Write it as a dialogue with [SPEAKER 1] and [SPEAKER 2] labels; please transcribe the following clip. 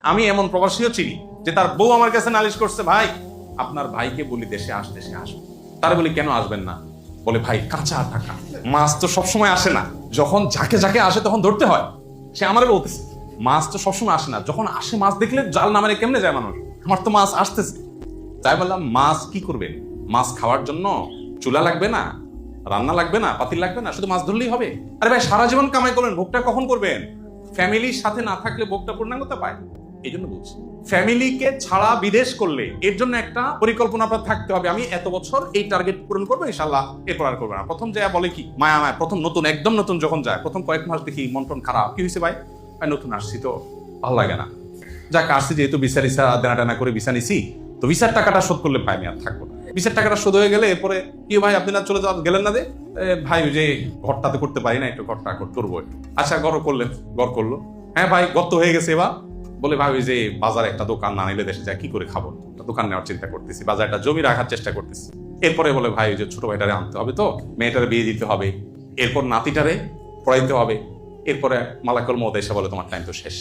[SPEAKER 1] আমি এমন প্রবাসীও চিনি যে তার বউ আমার কাছে নালিশ করছে, ভাই আপনার ভাইকে বলি দেশে আসবে। তার বলি কেন আসবেন না? বলে ভাই কাঁচা টাকা, মাছ তো সবসময় আসে না, যখন যাকে যাকে আসে তখন ধরতে হয়। সে আমারে বলতেছে মাছ তো সবসময় আসে না, যখন আসে মাছ দেখলে জাল না মেরে কেমনে যায় মানুষ, আমার তো মাছ আসতেছে। তাই বললাম মাছ কি করবেন? মাছ খাওয়ার জন্য চুলা লাগবে না, রান্না লাগবে না, পাতিল লাগবে না, শুধু মাছ ধরলেই হবে। আরে ভাই সারা জীবন কামাই করবেন, ভোগটা কখন করবেন? ফ্যামিলির সাথে না থাকলে ভোগটা পূর্ণাঙ্গতা পায়। এই জন্য বলছি ফ্যামিলিকে ছাড়া বিদেশ করলে এর জন্য একটা পরিকল্পনা আপনার থাকতে হবে। আমি এত বছর এই টার্গেট পূরণ করবো ইনশাল্লাহ, এরপর আর করবো না। প্রথম যায় বলে কি মায়া মায়া, প্রথম নতুন একদম নতুন যখন যায় প্রথম কয়েক মাস দেখি মন টন খারাপ, কি হয়েছে ভাই? নতুন আসছি তো ভালো লাগে না, যাক আসছি যেহেতু ভিসা দেনা টানা করে ভিসা নিছি, তো ভিসার টাকাটা শোধ করলে ভাই আমি আর থাকবো না। ভিসার টাকাটা শোধ হয়ে গেলে এরপরে কি ভাই আপনি না চলে যাওয়া গেলেন না? দে ভাই ওই যে ঘরটাতে করতে পারি না, একটু ঘরটা করবো একটু। আচ্ছা ঘর করলেন, ঘর করলো, হ্যাঁ ভাই ঘর তো হয়ে গেছে। এবার বলে ভাই ওই যে বাজারে একটা দোকান না নিলে দেশে যায় কি করে খাবো, দোকান নেওয়ার চিন্তা করতেছি, বাজারটা জমি রাখার চেষ্টা করতেছি। এরপরে বলে ভাই ওই যে ছোট ভাইটারে আনতে হবে, তো মেয়েটারে বিয়ে দিতে হবে, এরপর নাতিটারে পড়াইতে হবে, এরপরে মালাকুল মউত এসে বলে তোমার টাইম তো শেষ।